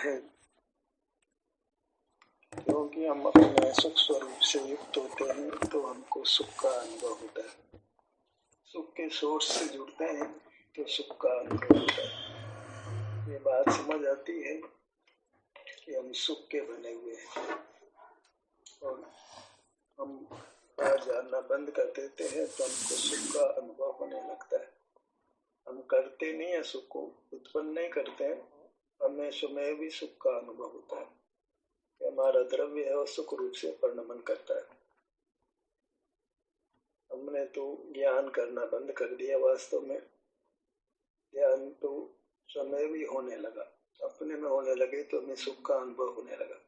है, क्योंकि हम अपने सुख स्वरूप से युक्त होते हैं तो हमको सुख का अनुभव होता है। सुख के सोर्स से जुड़ते हैं तो सुख का अनुभव होता है। ये बात समझ आती है कि हम सुख के बने हुए हैं और हम बात जानना बंद कर देते हैं तो हमको सुख का अनुभव होने लगता है। हम करते नहीं है, सुख को उत्पन्न नहीं करते हैं, हमें स्वयं भी सुख का अनुभव होता है कि हमारा द्रव्य है और सुख रूप से परिणमन करता है। हमने तो ज्ञान करना बंद कर दिया। वास्तव में ध्यान तो स्वयं भी होने लगा, अपने में होने लगे तो हमें सुख का अनुभव होने लगा।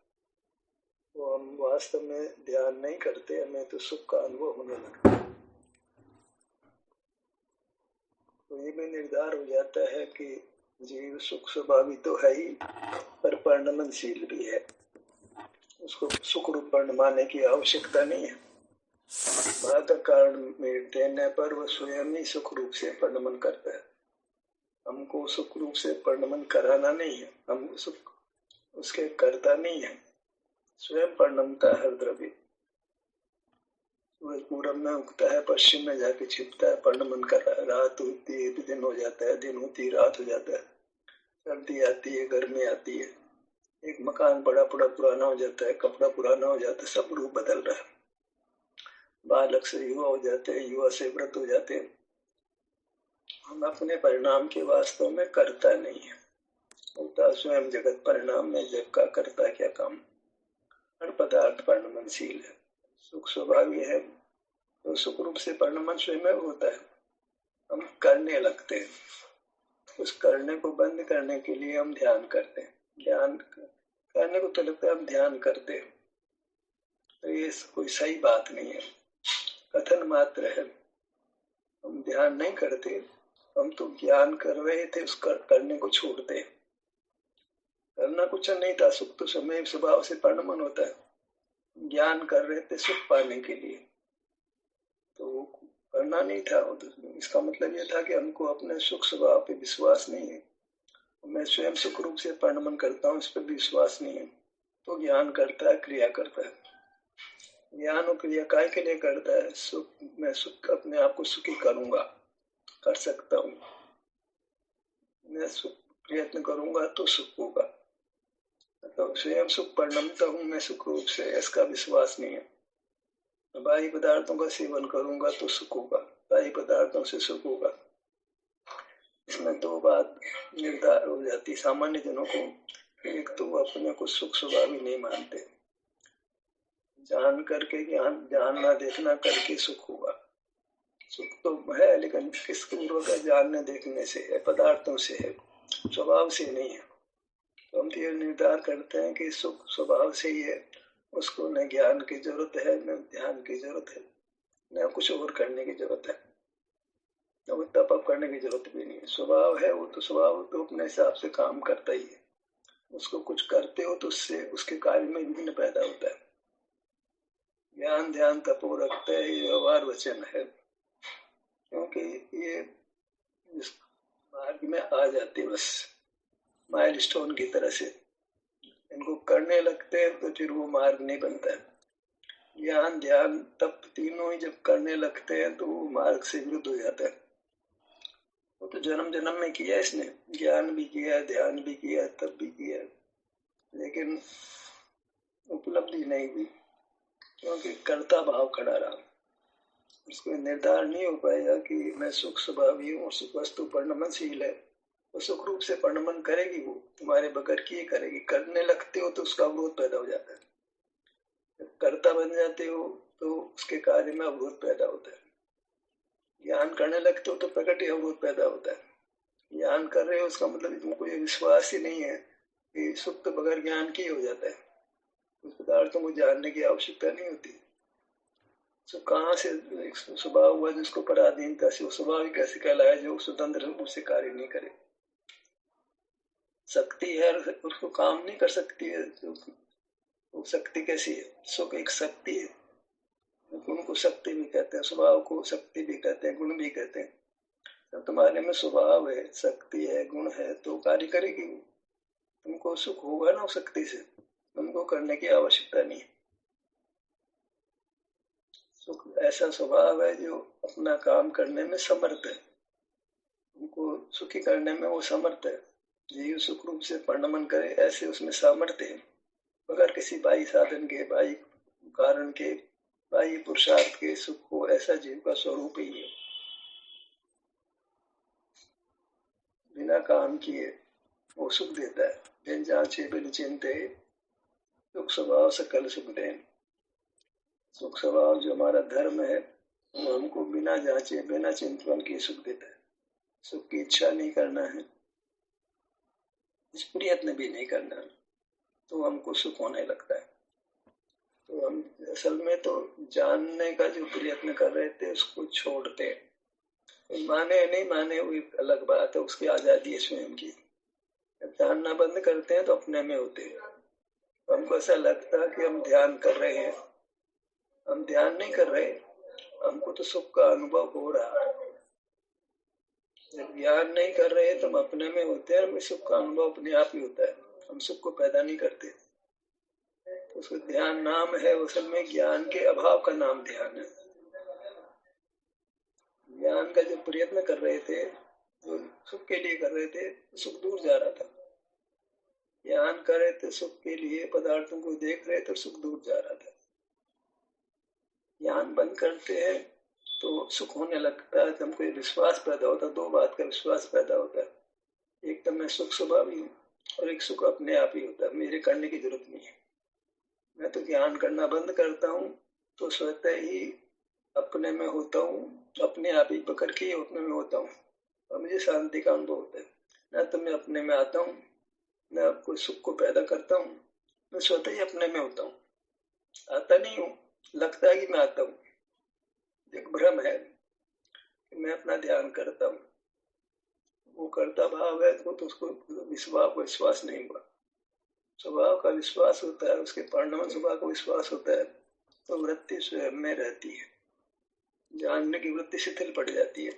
तो हम वास्तव में ध्यान नहीं करते, हमें तो सुख का अनुभव होने लगता है। तो ये भी निर्धार हो जाता है कि जीव सुख स्वभावी तो है ही, पर परिणमनशील भी है। उसको सुख रूप परिणमाने की आवश्यकता नहीं है। बाधा कारण में देने पर वह स्वयं ही सुख रूप से परिणमन करता है। हमको सुख रूप से परिणमन कराना नहीं है, हम सुख उसके करता नहीं है, स्वयं परिणमता है। द्रव्य सूरज पूरब में उगता है, पश्चिम में जाके छिपता है, परिणमन कर रहा है। रात होती है दिन हो जाता है, दिन होती है रात हो जाता है, सर्दी आती है गर्मी आती है, एक मकान बड़ा पुराना हो जाता है, कपड़ा पुराना हो जाता है, सब रूप बदल रहा है। बालक से युवा हो जाते हैं, युवा से वृद्ध हो जाते हैं। हम अपने परिणाम के वास्तव में करता नहीं है, होता स्वयं जगत परिणाम में। जग का करता क्या काम? हर पदार्थ परिणमनशील है। सुख स्वभावी है तो सुख रूप से परिणमन स्वयं होता है। हम करने लगते हैं, उस करने को बंद करने के लिए हम ध्यान करते हैं। ध्यान करने को तो लगता है हम ध्यान करते हैं, तो ये कोई सही बात नहीं है, कथन मात्र है। हम ध्यान नहीं करते, हम तो ज्ञान कर रहे थे, उस करने को छोड़ते। करना कुछ नहीं था, सुख तो समय स्वभाव से परिणमन होता है। ज्ञान कर रहे थे सुख पाने के लिए, तो करना नहीं था। तो इसका मतलब यह था कि हमको अपने सुख स्वभाव पे विश्वास नहीं है, मैं स्वयं सुख रूप से परिणमन करता हूँ, इस पर विश्वास नहीं है। तो ज्ञान करता है, क्रिया करता है। ज्ञान और क्रिया काय के लिए करता है? सुख, मैं सुख अपने आप को सुखी करूंगा, कर सकता हूँ, मैं सुख प्रयत्न करूंगा तो सुख होगा। तो स्वयं सुख परिणमता हूँ मैं सुख रूप से, इसका विश्वास नहीं है। बाह्य पदार्थों का सेवन करूंगा तो सुख होगा, बाह्य पदार्थों से सुख होगा। इसमें दो बात निर्धार हो जाती सामान्य जनों को। एक तो वो अपने को सुख स्वभावी नहीं मानते, जान करके ज्ञान जानना देखना करके सुख होगा। सुख तो है लेकिन किस पूर्वक है? जानने देखने से है, पदार्थों से है, स्वभाव से नहीं है। तो हम ये निर्धार करते हैं कि सुख स्वभाव से ही है, उसको न ज्ञान की जरूरत है, न ध्यान की जरूरत है, न कुछ और करने की जरूरत है, न तप करने की जरूरत भी नहीं है। स्वभाव है वो, तो स्वभाव तो अपने हिसाब से काम करता ही है। उसको कुछ करते हो तो उससे उसके कार्य में विघ्न पैदा होता है। ज्ञान ध्यान तपो रखते है, व्यवहार वचन है, क्योंकि ये इस मार्ग में आ जाते बस माइलस्टोन की तरह से। इनको करने लगते हैं तो फिर वो मार्ग नहीं बनता है। ज्ञान ध्यान तप तीनों ही जब करने लगते हैं तो वो मार्ग से विरुद्ध हो जाता है। वो तो जन्म जन्म में किया इसने, ज्ञान भी किया, ध्यान भी किया, तप भी किया, लेकिन उपलब्धि नहीं हुई, क्योंकि कर्ता भाव खड़ा रहा। उसको निर्धार नहीं हो पाएगा कि मैं सुख स्वभावी हूँ और सुख वस्तु परिणमनशील है। तो सुख रूप से परिणमन करेगी, वो तुम्हारे बगैर किए करेगी। करने लगते हो तो उसका अवरोध पैदा हो जाता है, जब कर्ता बन जाते हो तो उसके कार्य में अवरोध पैदा होता है। ज्ञान करने लगते हो तो प्रकट अवरोध पैदा होता है। ज्ञान कर रहे हो उसका मतलब तुमको ये विश्वास ही नहीं है कि सुख तो बगैर ज्ञान के हो जाता है, उस पदार्थों को जानने की आवश्यकता नहीं होती। तो कहाँ से स्वभाव हुआ जिसको पराधीनता से? स्वभाव कैसे कहलाया? जो स्वतंत्र रूप से कार्य नहीं करे। शक्ति है उसको काम नहीं कर सकती है, तो शक्ति कैसी है? सुख एक शक्ति है, गुण को शक्ति भी कहते हैं, स्वभाव को शक्ति भी कहते हैं, गुण भी कहते हैं। जब तुम्हारे में स्वभाव है, शक्ति है, गुण है, तो कार्य करेगी वो। तुमको सुख होगा ना उस शक्ति से, तुमको करने की आवश्यकता नहीं है। सुख ऐसा स्वभाव है जो अपना काम करने में समर्थ है, तुमको सुखी करने में वो समर्थ है। जीव सुख रूप से परिणमन करे ऐसे उसमें सामर्थ्य है, बगैर किसी बाह्य साधन के, बाह्य कारण के, बाह्य पुरुषार्थ के सुख को, ऐसा जीव का स्वरूप ही है। बिना काम किए वो सुख देता है। जिन जांचे बिन चिंते सुख स्वभाव सकल सुख देन। सुख स्वभाव जो हमारा धर्म है वो हमको बिना जांचे बिना चिंतन के सुख देता है। सुख की इच्छा नहीं करना है, प्रयत्न भी नहीं करना है, तो हमको सुख होने लगता है। तो हम असल में तो जानने का जो प्रयत्न कर रहे थे उसको छोड़ते हैं। माने नहीं माने वो एक अलग बात है, उसकी आजादी है स्वयं की। जब जानना बंद करते हैं तो अपने में होते हैं। हमको ऐसा लगता है कि हम ध्यान कर रहे हैं, हम ध्यान नहीं कर रहे, हमको तो सुख का अनुभव हो रहा है। जब ज्ञान नहीं कर रहे तो हम अपने में होते हैं, हमें सुख का अनुभव अपने आप ही होता है, हम सुख को पैदा नहीं करते। तो उसको ध्यान नाम है, असल में ज्ञान के अभाव का नाम ध्यान है। ज्ञान का जो प्रयत्न कर रहे थे, जो सुख के लिए कर रहे थे, सुख दूर जा रहा था। ज्ञान कर रहे थे सुख के लिए, पदार्थों को देख रहे थे, सुख दूर जा रहा था। ज्ञान बंद करते हैं तो सुख होने लगता है, तो हमको विश्वास पैदा होता है। दो बात का विश्वास पैदा होता है, एक तो मैं सुख स्वभावी हूँ और एक सुख अपने आप ही होता है, मेरे करने की जरूरत नहीं है। मैं तो ज्ञान करना बंद करता हूँ तो स्वतः ही अपने में होता हूँ, अपने आप ही पकड़ के अपने में होता हूँ और मुझे शांति का अनुभव होता है। न तो मैं अपने में आता हूँ, न कोई सुख को पैदा करता हूँ, मैं स्वतः ही अपने में होता हूँ। आता नहीं हूँ, लगता है कि मैं आता हूँ। एक भ्रम है कि मैं अपना ध्यान करता हूँ, वो करता भाव है तो उसको विश्वास नहीं हुआ। स्वभाव का विश्वास होता है, उसके परिणाम स्वभाव का विश्वास होता है, तो वृत्ति स्वयं में रहती है, जानने की वृत्ति शिथिल पड़ जाती है।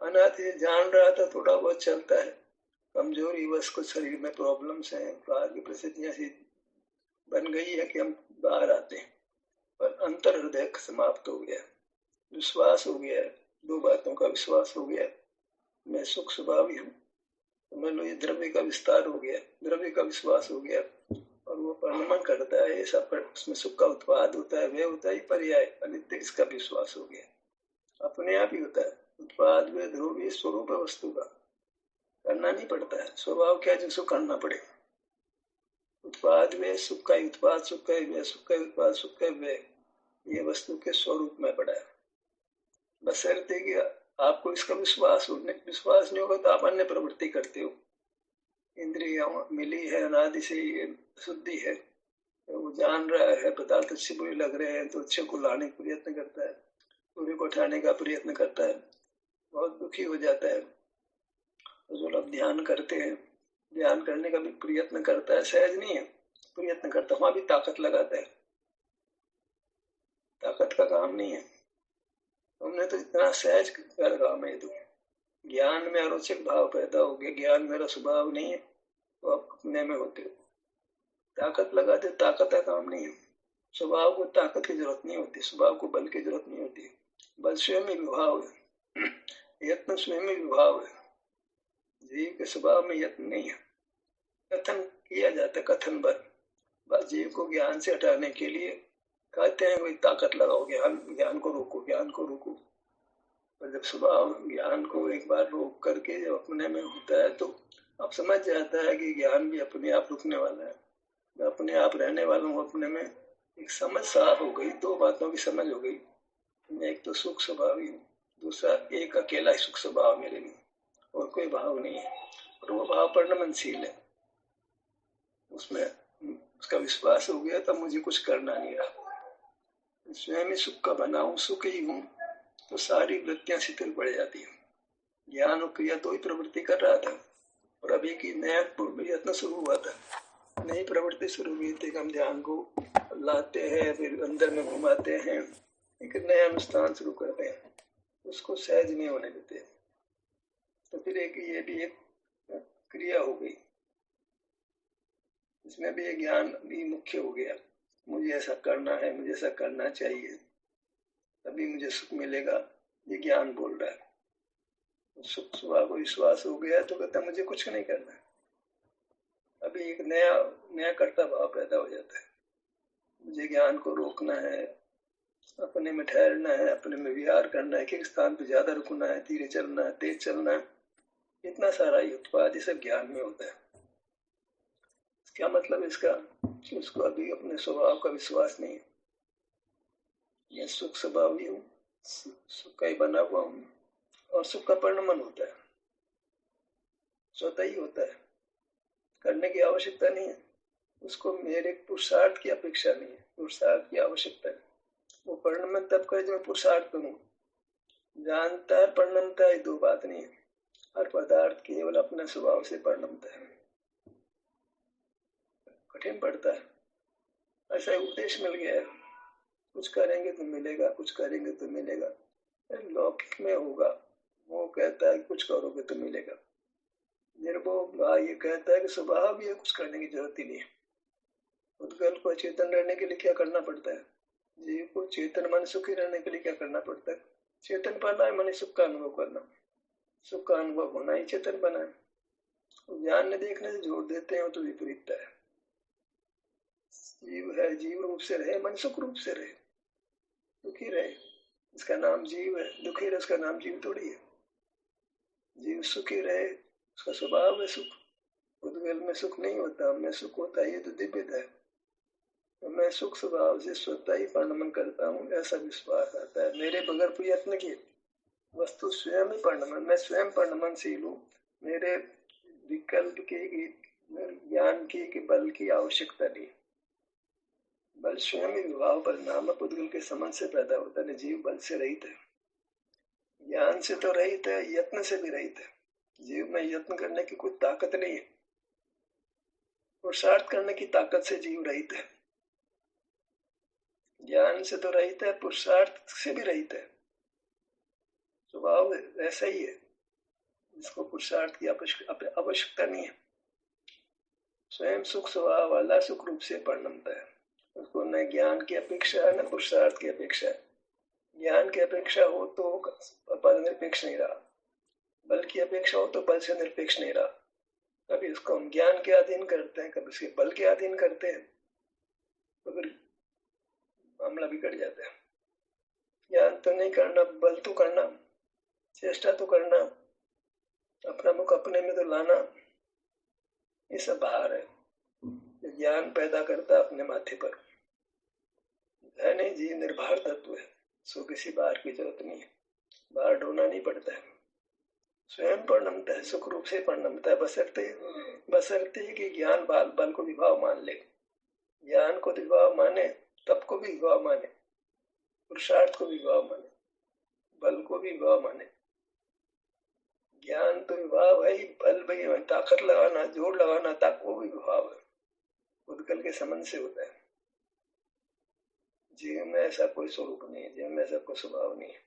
अनाथ जान रहा था, थोड़ा बहुत चलता है, कमजोरी बस कुछ शरीर में प्रॉब्लम्स हैं, बाहर की परिस्थितियां ऐसी बन गई है कि हम बाहर आते हैं, पर अंतर हृदय समाप्त हो गया, विश्वास हो गया, दो बातों का विश्वास हो गया। मैं सुख स्वभावी हूँ, मान लो ये द्रव्य का विस्तार हो गया, द्रव्य का विश्वास हो गया और वो परिणमन करता है, ऐसा उसमें सुख का उत्पाद होता है, वह होता है पर्याय अनित्य, इसका विश्वास हो गया। अपने आप ही होता है उत्पाद व ध्रुवीय स्वरूप वस्तु का, करना नहीं पड़ता है। स्वभाव क्या है जिसको करना पड़े। उत्पाद व सुख का उत्पाद, सुख का व्यय, सुख का उत्पाद, सुख का व्यय, ये वस्तु के स्वरूप में पड़ा है। बशर्ते कि आपको इसका विश्वास हो। विश्वास नहीं होगा तो आप अन्य प्रवृत्ति करते हो। इंद्रिया मिली है अनादि से, शुद्धि है, वो जान रहा है पदार्थ अच्छे बुरे लग रहे हैं तो अच्छे को लाने का प्रयत्न करता है, बुरे को उठाने का प्रयत्न करता है, बहुत दुखी हो जाता है। तो जो लोग ध्यान करते हैं, ध्यान करने का भी प्रयत्न करता है, सहज नहीं है, प्रयत्न करता है, वहां भी ताकत लगाता है, ताकत का काम नहीं है। हमने तो इतना सहज कर काम है। तो ज्ञान में अरोचक भाव पैदा हो गया, ज्ञान मेरा स्वभाव नहीं है, तो आप अपने में होते हो, ताकत लगाते, ताकत का काम नहीं है। स्वभाव को ताकत की जरूरत नहीं होती, स्वभाव को बल की जरूरत नहीं होती, बल स्वयं ही विभाव है, यत्न स्वयं ही विभाव है। जीव के स्वभाव में यत्न नहीं है, कथन किया जाता है, कथन बल, बस जीव को ज्ञान से हटाने के लिए कहते हैं कोई ताकत लगाओ, ज्ञान को रोको, ज्ञान को रोको। पर जब स्वभाव ज्ञान को एक बार रोक करके जब अपने में होता है तो अब समझ जाता है कि ज्ञान भी अपने आप रुकने वाला है, मैं अपने आप रहने वाला हूँ। अपने में एक समझ साफ हो गई, दो बातों की समझ हो गई, मैं एक तो सुख स्वभावी हूँ, दूसरा एक अकेला ही सुख स्वभाव मेरे में, और कोई भाव नहीं है, और वो भाव परिणमनशील है, उसमें उसका विश्वास हो गया, तब मुझे कुछ करना नहीं रहा, स्वयं ही सुख का बना हूँ, सुख ही हूँ, तो सारी वृत्तियां शिथिल पड़ जाती है। ज्ञान और क्रिया तो ही प्रवृत्ति कर रहा था, और अभी की नया यत्न शुरू हुआ था, नई प्रवृत्ति शुरू हुई थी, हम ध्यान को लाते हैं, फिर अंदर में घुमाते हैं, एक नया अनुष्ठान शुरू करते हैं, उसको सहज नहीं होने देते, तो फिर एक ये भी एक क्रिया हो गई। इसमें भी ये ज्ञान भी मुख्य हो गया। मुझे ऐसा करना है, मुझे ऐसा करना चाहिए, तभी मुझे सुख मिलेगा, ये ज्ञान बोल रहा है। सुख स्वभाव को विश्वास हो गया तो कहता मुझे कुछ नहीं करना है। अभी एक नया नया कर्ता भाव पैदा हो जाता है, मुझे ज्ञान को रोकना है, अपने में ठहरना है, अपने में विहार करना है, एक स्थान पर ज्यादा रुकना है, धीरे चलना है, तेज चलना है, इतना सारा उत्पाद ये सब ज्ञान में होता है। क्या मतलब इसका कि उसको अभी अपने स्वभाव का विश्वास नहीं है। मैं सुख स्वभाव ही हूँ, सुख का ही बना हुआ हूँ, और सुख का परिणमन होता है, स्वतः ही होता है, करने की आवश्यकता नहीं है उसको, मेरे पुरुषार्थ की अपेक्षा नहीं है, पुरुषार्थ की आवश्यकता है। वो परिणमन तब करे जब मैं पुरुषार्थ करूँ। जानता है परिणमता है, दो बात नहीं है। हर पदार्थ केवल अपने स्वभाव से परिणमता है, कठिन पड़ता है। ऐसा उपदेश मिल गया है, कुछ करेंगे तो मिलेगा, कुछ करेंगे तो मिलेगा। लौकिक में होगा, वो कहता है कुछ करोगे तो मिलेगा। निर्भोग ये कहता है कि स्वभाव भी है, कुछ करने की जरूरत ही नहीं है। उद्गल को चेतन रहने के लिए क्या करना पड़ता है? जीव को चेतन मन सुखी रहने के लिए क्या करना पड़ता है? चेतन पाना है, मन सुख का अनुभव करना, सुख का अनुभव होना ही चेतन बना है। ज्ञान ने देखने से जोड़ देते हैं तो विपरीतता है। जीव है, जीव रूप से रहे, मन सुख रूप से रहे, दुखी रहे, इसका नाम जीव है। दुखी रहे, उसका नाम जीव थोड़ी है। जीव सुखी रहे, उसका स्वभाव है सुख। उद्गल में सुख नहीं होता, मैं सुख होता है, ये तो दिव्यता है। तो मैं सुख स्वभाव से स्वतः ही परिणमन करता हूँ, ऐसा विश्वास आता है। मेरे बगैर प्रयत्न किए वस्तु स्वयं ही परिणमन, मैं स्वयं परिणमनशील हूँ। मेरे विकल्प की, ज्ञान की बल की आवश्यकता नहीं। बल स्वयं ही विभाव परिणाम पुद्गल के संबंध से पैदा होता है। जीव बल से रहित है, ज्ञान से तो रहित है, यत्न से भी रहित है। जीव में यत्न करने की कोई ताकत नहीं है, पुरुषार्थ करने की ताकत से जीव रहित है। ज्ञान से तो रहित है, पुरुषार्थ से भी रहित है। स्वभाव ऐसा ही है, जिसको पुरुषार्थ की आवश्यकता नहीं है। स्वयं सुख स्वभाव वाला सुख रूप से परिणमता है, उसको न ज्ञान की अपेक्षा है, न पुरुषार्थ की अपेक्षा है। ज्ञान की अपेक्षा हो तो पद निरपेक्ष नहीं रहा, बल की अपेक्षा हो तो बल से निरपेक्ष नहीं रहा। कभी उसको हम ज्ञान के अधीन करते हैं, कभी उसके बल के अधीन करते हैं, तो फिर मामला बिगड़ जाता है। ज्ञान तो नहीं करना, बल तो करना, चेष्टा तो करना, अपना मुख अपने में तो लाना, ये सब बाहर है। ज्ञान पैदा करता अपने माथे पर है नहीं। जीव निर्भर तत्व है, सो किसी बाहर की जरूरत नहीं है, बाहर ढूंढना नहीं पड़ता है। स्वयं परिणमता है, सुख रूप से परिणमता है, बशर्ते कि ज्ञान बल को विभाव मान ले। ज्ञान को विभाव माने, तप को भी विभाव माने, पुरुषार्थ को विभाव माने, बल को भी विभाव माने। ज्ञान तो विभाव है ही, बल भी ताकत लगाना, जोर लगाना, ताकत वो भी विभाव है, उद्गल के संबंध से होता है। जीव में ऐसा कोई स्वरूप नहीं है, जीव में ऐसा कोई स्वभाव नहीं है।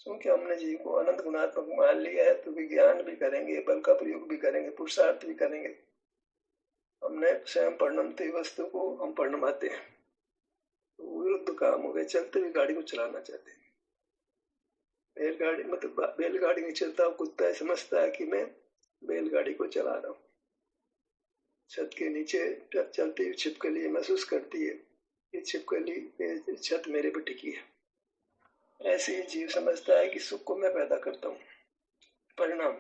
क्योंकि हमने जीव को अनंत गुणात्मक मान लिया है, तो विज्ञान भी करेंगे, बल का प्रयोग भी करेंगे, पुरुषार्थ भी करेंगे। हमने स्वयं परिणमती वस्तु को हम परिणमाते हैं, तो विरुद्ध काम हो गए। चलते हुए गाड़ी को चलाना चाहते हैं, बैलगाड़ी मतलब बैलगाड़ी नहीं चलता, कुत्ता समझता है कि मैं बैलगाड़ी को चला रहा हूँ। छत के नीचे चलती हुई छिपकली महसूस करती है कि छिपकली छत मेरे पे टिकी है। ऐसे ही जीव समझता है कि सुख को मैं पैदा करता हूँ। परिणाम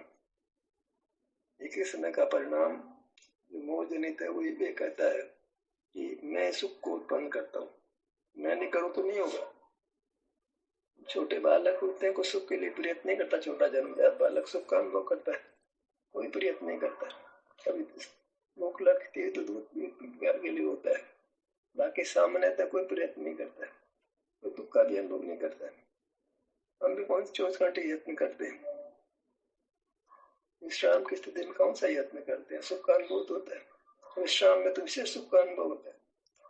एक ही समय का परिणाम जो मोह जनित है, वही वे कहता है कि मैं सुख को उत्पन्न करता हूँ, मैं नहीं करूँ तो नहीं होगा। छोटे बालक होते हैं, कोई सुख के लिए प्रयत्न नहीं करता। छोटा जन्मजात बालक सुख का अनुभव करता है, कोई प्रयत्न नहीं करता। कभी भूख लगती है तो दूध प्यार के लिए होता है, बाकी सामने तक कोई प्रयत्न नहीं करता है, कोई दुख का भी अनुभव नहीं करता है। हम भी 24 घंटे यत्न करते हैं, विश्राम की स्थिति में कौन सा यत्न करते हैं? सुख का अनुभव होता है। विश्राम में तो विशेष सुख का अनुभव होता है।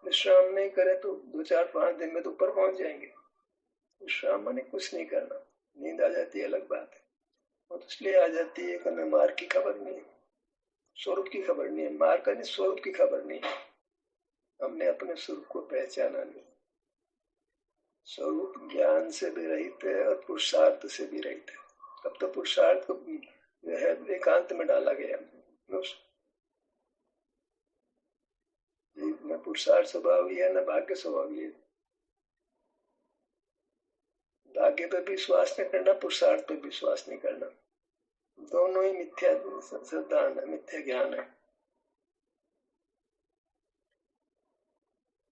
विश्राम नहीं करे तो 2, 4, 5 दिन में तो ऊपर पहुंच जाएंगे। विश्राम माने कुछ नहीं करना। नींद आ जाती है अलग बात है, और इसलिए आ जाती है कि हमें मार्ग की खबर नहीं, स्वरूप की खबर नहीं है, मार्ग का नहीं, स्वरूप की खबर नहीं है। हमने अपने स्वरूप को पहचाना नहीं। स्वरूप ज्ञान से भी रहित है और पुरुषार्थ से भी रहित है। अब तो पुरुषार्थ को जो है एकांत में डाला गया। न पुरुषार्थ स्वभाव ही है, न भाग्य स्वभाव ही है। भाग्य पे विश्वास नहीं करना, पुरुषार्थ पे विश्वास नहीं करना, दोनों ही मिथ्या सिद्धांत है, मिथ्या ज्ञान है।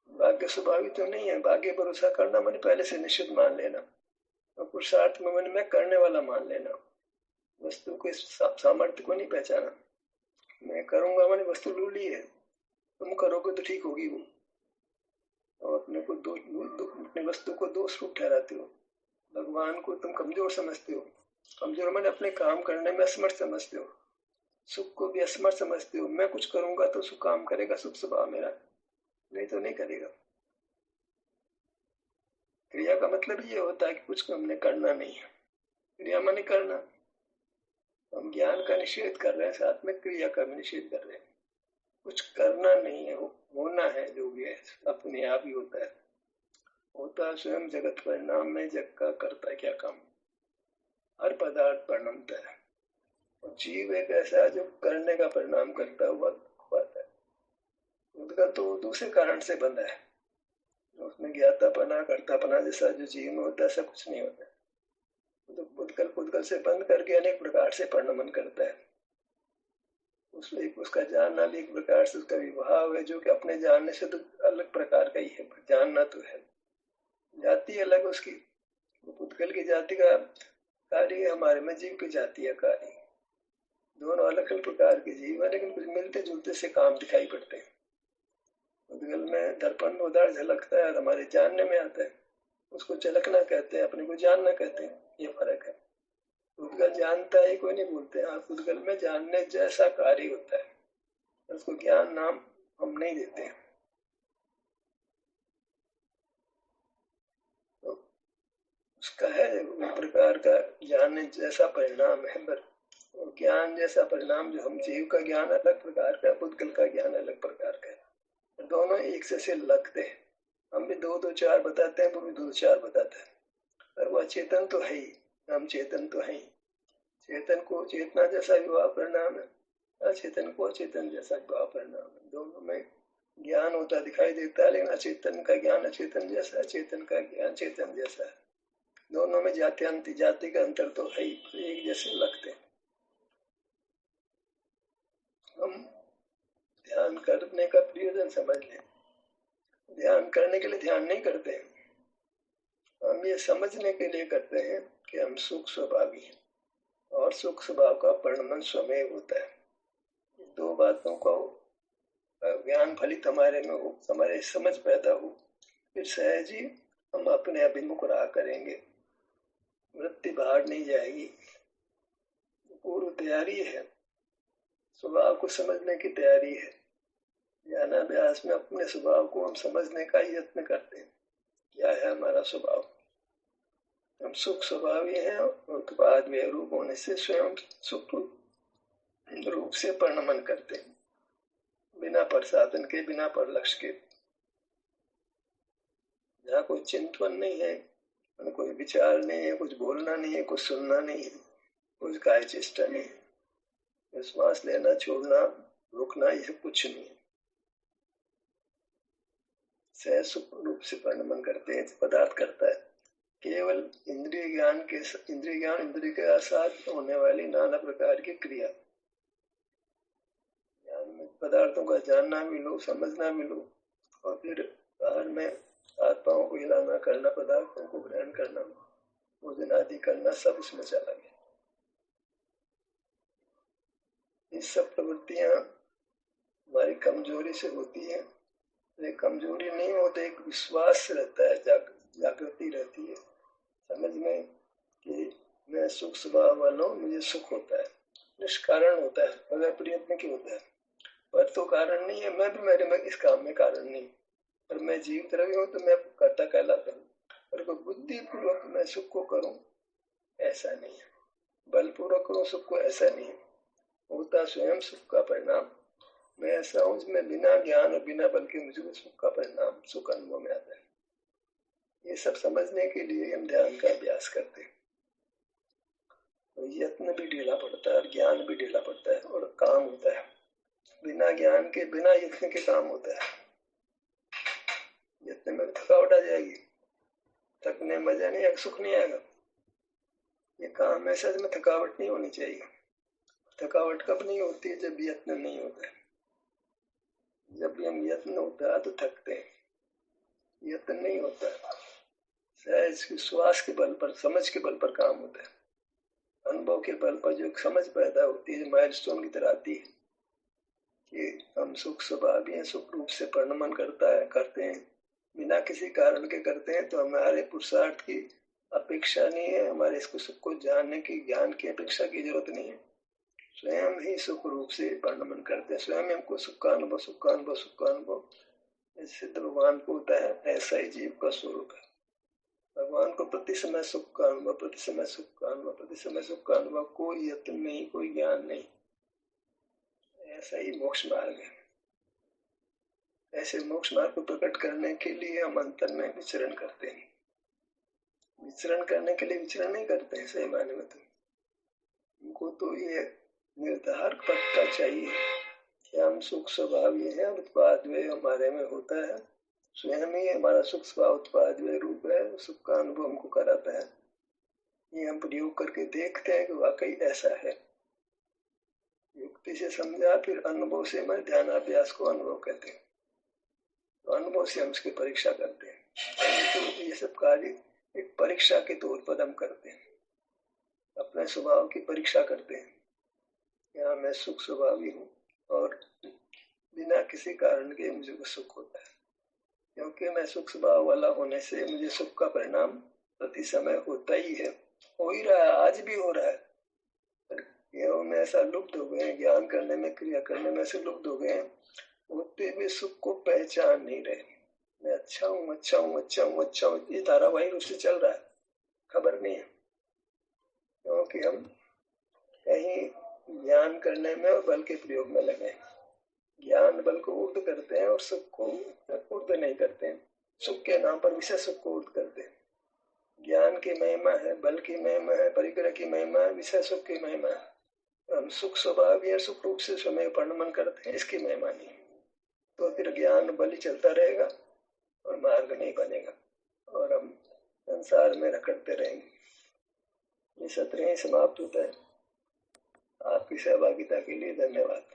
भाग्य स्वभावी तो नहीं है। भाग्य भरोसा करना मैंने पहले से निश्चित मान लेना, और पुरुषार्थ में मैंने मैं करने वाला मान लेना। वस्तु के सामर्थ्य को नहीं पहचाना। मैं करूंगा मैंने वस्तु लू ली है, तुम करोगे तो ठीक होगी वो, और अपने को अपनी वस्तु को दोष रूप ठहराते हो। भगवान को तुम कमजोर समझते हो। कमजोर मैंने अपने काम करने में असमर्थ समझते हो। सुख को भी असमर्थ समझते हो। मैं कुछ करूंगा तो सुख काम करेगा, सुख स्वभाव मेरा, नहीं तो नहीं करेगा। क्रिया का मतलब ये होता है कि कुछ हमने करना नहीं है। क्रिया माने करना। हम ज्ञान का निषेध कर रहे हैं, साथ में क्रिया का भी निषेध कर रहे हैं। कुछ करना नहीं है, होना है। जो भी है अपने आप ही होता है। होता स्वयं जगत परिणाम में, जग का करता क्या काम, हर पदार्थ परिणमता है। और जीव एक ऐसा जो करने का परिणाम करता हुआ पाता है। उनका तो दूसरे कारण से बंधा है। उसमें ज्ञातापना कर्तापना जैसा जो जीव में होता है, ऐसा कुछ नहीं होता। तो पुद्गल से बंद करके अनेक प्रकार से परिणमन करता है। उसका जानना भी एक प्रकार से उसका विभाव है, जो कि अपने जानने से तो अलग प्रकार का ही है। जानना तो है, जाति अलग उसकी। पुद्गल की जाति का कार्य, हमारे में जीव की जाति है कार्य। दोनों अलग अलग प्रकार के जीव है, लेकिन कुछ मिलते जुलते से काम दिखाई पड़ते हैं। पुद्गल में दर्पण में उदार झलकता है और हमारे जानने में आता है। उसको झलकना कहते हैं, अपने को जानना कहते हैं। ये फर्क है। पुद्गल जानता है, कोई नहीं बोलते। हाँ, पुद्गल में जानने जैसा कार्य होता है, उसको ज्ञान नाम हम नहीं देते हैं। तो उसका है एक प्रकार का जानने जैसा परिणाम है, पर ज्ञान जैसा परिणाम जो हम जीव का ज्ञान अलग प्रकार का, पुद्गल का ज्ञान अलग प्रकार का है। दोनों एक से लगते हैं। हम भी दो दो चार बताते हैं, वो भी दो चार बताते हैं, पर वह चेतन तो है ही। हम चेतन तो है ही। चेतन को चेतना जैसा विवाह परिणाम है, अचेतन को अचेतन जैसा विवाह परिणाम है। दोनों में ज्ञान होता दिखाई देता है, लेकिन अचेतन का ज्ञान अचेतन जैसा, चेतन का ज्ञान चेतन जैसा है। दोनों में जाति का अंतर तो है ही, एक जैसे लगते हैं। हम ध्यान करने का प्रयोजन समझ लें। ध्यान करने के लिए ध्यान नहीं करते हैं, हम ये समझने के लिए करते हैं कि हम सुख स्वभावी हैं, और सुख स्वभाव का परिणमन स्वमेव होता है। दो बातों को ज्ञान फलित हमारे में हो, हमारे समझ पैदा हो, फिर सहज ही हम अपने अभिमुख रहा करेंगे। वृत्ति बाहर नहीं जाएगी। पूर्व तैयारी है, स्वभाव को समझने की तैयारी है। ज्ञानाभ्यास में अपने स्वभाव को हम समझने का यत्न करते हैं। क्या है हमारा स्वभाव? हम सुख स्वभावी हैं, और बाद में रूप होने से स्वयं सुख रूप से परिणमन करते हैं, बिना प्रसाधन के, बिना पर लक्ष्य के। जहाँ कोई चिंतन नहीं है, कोई विचार नहीं है, कुछ बोलना नहीं है, कुछ सुनना नहीं है, कुछ काय चेष्टा नहीं है, श्वास लेना छोड़ना रुकना, ये सब कुछ नहीं है। सहज सुख रूप से परिणमन करते हैं, पदार्थ करता है। केवल इंद्रिय ज्ञान इंद्रिय के साथ होने वाली नाना प्रकार की क्रिया। ज्ञान में पदार्थों का जानना भी लो, समझना भी लो, और फिर बाहर में आत्माओं को हिलाना करना, पदार्थों को ग्रहण करना, भोजन आदि करना, सब इसमें चला गया। ये सब प्रवृत्तियां हमारी कमजोरी से होती है। एक कमजोरी नहीं होती, एक विश्वास रहता है, जागृति रहती है समझ में कि मैं सुख स्वभाव वाला हूँ, मुझे सुख होता है। निष्कारण होता है, बगैर प्रयत्न के होता है। पर तो कारण नहीं है। मैं भी मेरे में इस काम में कारण नहीं, पर मैं जीवित रही हूँ तो मैं कर्ता कहलाता हूँ। पर बुद्धि पूर्वक मैं सुख को करूँ, ऐसा नहीं है। बलपूर्वक करूँ सुख को, ऐसा नहीं है। होता स्वयं सुख का परिणाम। मैं ऐसा हूं जिसमें बिना ज्ञान और बिना बल के मुझे सुख का परिणाम, सुख अनुभव में आता है। ये सब समझने के लिए हम ध्यान का अभ्यास करते हैं। तो यत्न भी ढीला पड़ता है और ज्ञान भी ढीला पड़ता है और काम होता है। बिना ज्ञान के, बिना यत्न के काम होता है। यत्न में थकावट आ जाएगी, थकने में मजा नहीं आएगा, सुख नहीं आएगा। ये काम ऐसा इसमें थकावट नहीं होनी चाहिए। थकावट कब नहीं होती है? जब यत्न नहीं होता है। जब भी हम यत्न होता है तो थकते हैं, यत्न नहीं होता है। सहज विश्वास के बल पर, समझ के बल पर काम होता है। अनुभव के बल पर जो समझ पैदा होती है, माइलस्टोन की तरह आती है कि हम सुख स्वभावी हैं, सुख रूप से परिणमन करते हैं, बिना किसी कारण के करते हैं, तो हमारे पुरुषार्थ की अपेक्षा नहीं है, हमारे इसको सुख को जानने की, ज्ञान की अपेक्षा की जरूरत नहीं है। स्वयं ही सुख रूप से परिणमन करते हैं, स्वयं हमको सुख का अनुभव, सुख का अनुभव, सुख का अनुभव सिद्ध भगवान को होता है। ऐसा ही जीव का स्वरूप है। भगवान को प्रति समय सुख का अनुभव, प्रति समय सुख का अनुभव, प्रति समय सुख का अनुभव, कोई यत्न नहीं, कोई ज्ञान नहीं। ऐसा ही मोक्ष मार्ग है। ऐसे मोक्ष मार्ग को प्रकट करने के लिए हम अंतर में विचरण करते हैं। विचरण करने के लिए विचरण नहीं करते हैं सही मायने में। तो हमको तो ये निर्धार पक्का चाहिए कि हम सुख स्वभावी हैं, उत्पाद वे हमारे में होता है, स्वयं ही हमारा सुख स्वभाव उत्पाद वे रूप है, सुख का अनुभव हमको कराता है। ये हम प्रयोग करके देखते हैं कि वाकई ऐसा है। युक्ति से समझा, फिर अनुभव से, हमारे ध्यानाभ्यास को अनुभव कहते हैं। तो अनुभव से हम इसकी परीक्षा करते हैं। तो ये सब कार्य एक परीक्षा के तौर पर हम करते हैं, अपने स्वभाव की परीक्षा करते हैं। यहाँ मैं सुख स्वभावी हूँ और बिना किसी कारण के मुझे सुख होता है, क्योंकि मैं सुख स्वभाव वाला होने से मुझे सुख का परिणाम प्रति समय होता ही है, हो ही रहा है, आज भी हो रहा है। में ऐसा लुप्त हो गए, ज्ञान करने में, क्रिया करने में ऐसे लुप्त हो गए, होते हुए सुख को पहचान नहीं रहे। मैं अच्छा हूँ, अच्छा हूँ, अच्छा हूँ, अच्छा हूँ, ये धारावाहिक रूप से चल रहा है, खबर नहीं है। क्योंकि हम कहीं ज्ञान करने में और बल के प्रयोग में लगे। ज्ञान बल को ऊर्ध करते हैं और सुख को ऊर्ध नहीं करते हैं। सुख के नाम पर विषय सुख को ऊर्ध करते हैं। ज्ञान की महिमा है, बल की महिमा है, परिग्रह की महिमा है, विषय सुख की महिमा है। हम सुख स्वभाव या सुख रूप से स्वयं परिणमन करते हैं, इसकी महिमा नहीं। तो फिर ज्ञान बल चलता रहेगा और मार्ग नहीं बनेगा और हम संसार में रखड़ते रहेंगे। ये सत्र ही समाप्त होता है। आपकी सहभागिता के लिए धन्यवाद।